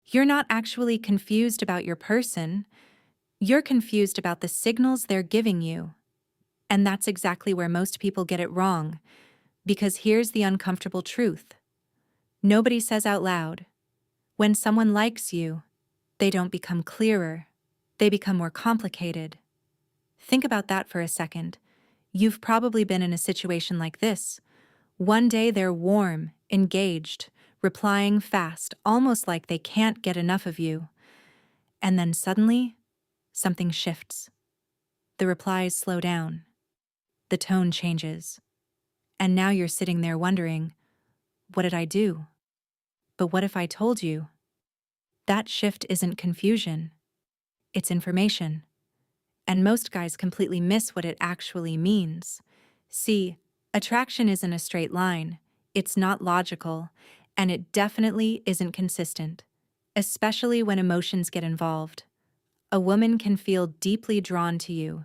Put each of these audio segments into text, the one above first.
You're not actually confused about your person, you're confused about the signals they're giving you. And that's exactly where most people get it wrong, because here's the uncomfortable truth. Nobody says out loud, when someone likes you, they don't become clearer, they become more complicated. Think about that for a second. You've probably been in a situation like this. One day they're warm, engaged, replying fast, almost like they can't get enough of you. And then suddenly, something shifts. The replies slow down. The tone changes. And now you're sitting there wondering, what did I do? But what if I told you? That shift isn't confusion. It's information. And most guys completely miss what it actually means. See, attraction isn't a straight line, it's not logical, and it definitely isn't consistent, especially when emotions get involved. A woman can feel deeply drawn to you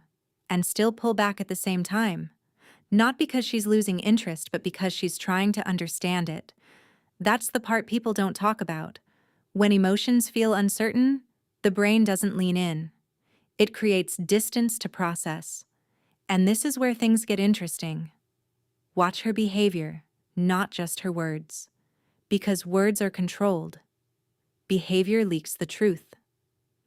and still pull back at the same time, not because she's losing interest, but because she's trying to understand it. That's the part people don't talk about. When emotions feel uncertain, the brain doesn't lean in. It creates distance to process. And this is where things get interesting. Watch her behavior, not just her words. Because words are controlled. Behavior leaks the truth.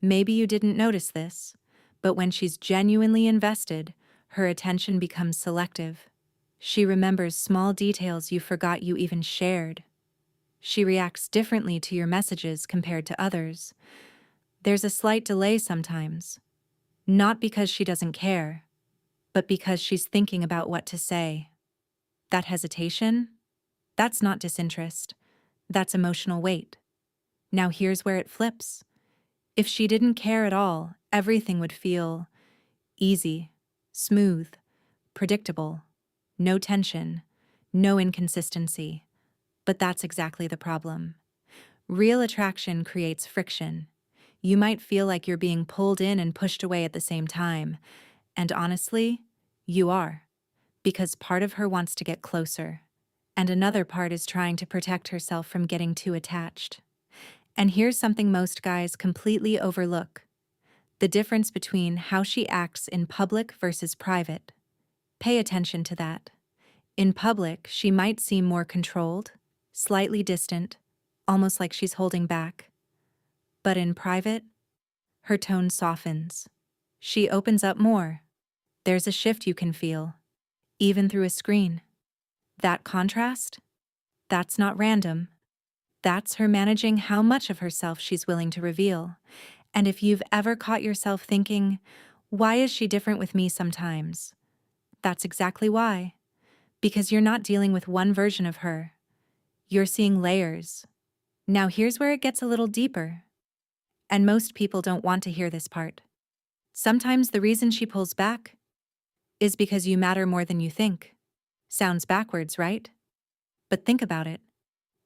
Maybe you didn't notice this, but when she's genuinely invested, her attention becomes selective. She remembers small details you forgot you even shared. She reacts differently to your messages compared to others. There's a slight delay sometimes. Not because she doesn't care, but because she's thinking about what to say. That hesitation? That's not disinterest. That's emotional weight. Now here's where it flips. If she didn't care at all, everything would feel easy, smooth, predictable, no tension, no inconsistency. But that's exactly the problem. Real attraction creates friction. You might feel like you're being pulled in and pushed away at the same time. And honestly, you are. Because part of her wants to get closer. And another part is trying to protect herself from getting too attached. And here's something most guys completely overlook. The difference between how she acts in public versus private. Pay attention to that. In public, she might seem more controlled, slightly distant, almost like she's holding back. But in private, her tone softens. She opens up more. There's a shift you can feel, even through a screen. That contrast? That's not random. That's her managing how much of herself she's willing to reveal. And if you've ever caught yourself thinking, why is she different with me sometimes? That's exactly why. Because you're not dealing with one version of her. You're seeing layers. Now here's where it gets a little deeper. And most people don't want to hear this part. Sometimes the reason she pulls back is because you matter more than you think. Sounds backwards, right? But think about it.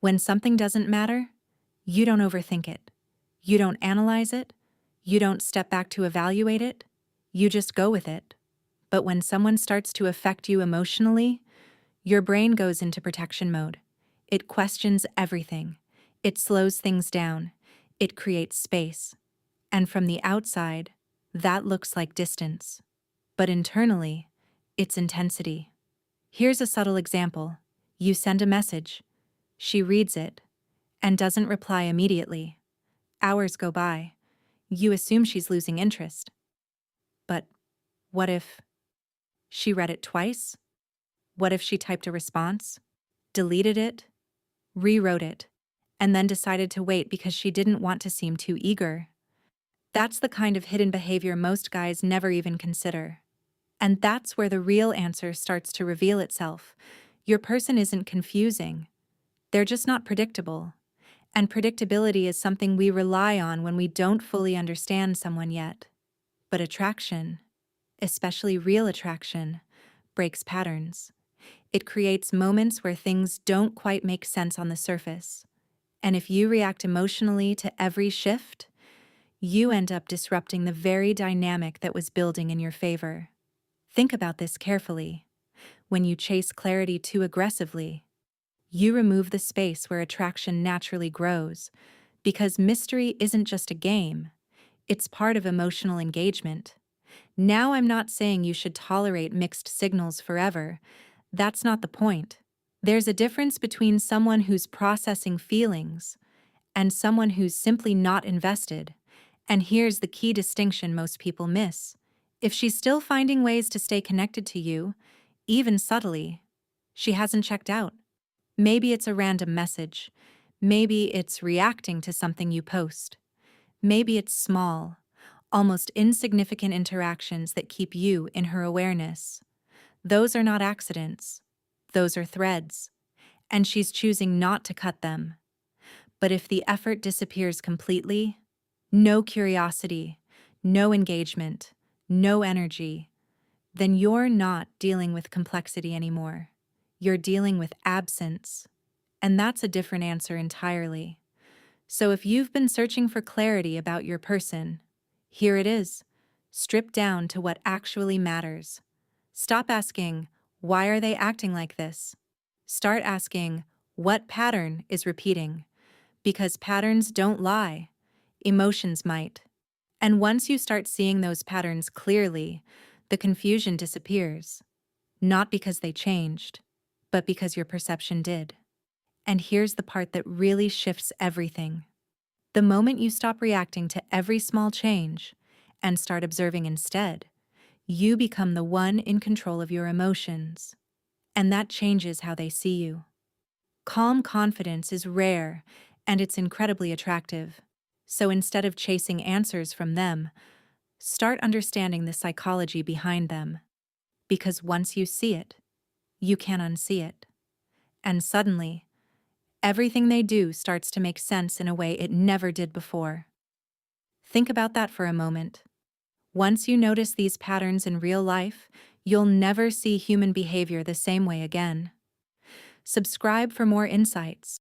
When something doesn't matter, you don't overthink it. You don't analyze it. You don't step back to evaluate it. You just go with it. But when someone starts to affect you emotionally, your brain goes into protection mode. It questions everything. It slows things down. It creates space. And from the outside, that looks like distance. But internally, it's intensity. Here's a subtle example. You send a message. She reads it and doesn't reply immediately. Hours go by. You assume she's losing interest. But what if she read it twice? What if she typed a response, deleted it, rewrote it, and then decided to wait because she didn't want to seem too eager? That's the kind of hidden behavior most guys never even consider. And that's where the real answer starts to reveal itself. Your person isn't confusing. They're just not predictable. And predictability is something we rely on when we don't fully understand someone yet. But attraction, especially real attraction, breaks patterns. It creates moments where things don't quite make sense on the surface. And if you react emotionally to every shift, you end up disrupting the very dynamic that was building in your favor. Think about this carefully. When you chase clarity too aggressively, you remove the space where attraction naturally grows, Because mystery isn't just a game, it's part of emotional engagement. Now, I'm not saying you should tolerate mixed signals forever. That's not the point. There's a difference between someone who's processing feelings and someone who's simply not invested. And here's the key distinction most people miss. If she's still finding ways to stay connected to you, even subtly, she hasn't checked out. Maybe it's a random message. Maybe it's reacting to something you post. Maybe it's small, almost insignificant interactions that keep you in her awareness. Those are not accidents. Those are threads. And she's choosing not to cut them. But if the effort disappears completely, no curiosity, no engagement, no energy, then you're not dealing with complexity anymore. You're dealing with absence. And that's a different answer entirely. So if you've been searching for clarity about your person, here it is, stripped down to what actually matters. Stop asking, why are they acting like this? Start asking, what pattern is repeating? Because patterns don't lie, emotions might. And once you start seeing those patterns clearly, the confusion disappears. Not because they changed, but because your perception did. And here's the part that really shifts everything. The moment you stop reacting to every small change and start observing instead, you become the one in control of your emotions. And that changes how they see you. Calm confidence is rare, and it's incredibly attractive. So instead of chasing answers from them, start understanding the psychology behind them. Because once you see it, you can't unsee it. And suddenly, everything they do starts to make sense in a way it never did before. Think about that for a moment. Once you notice these patterns in real life, you'll never see human behavior the same way again. Subscribe for more insights.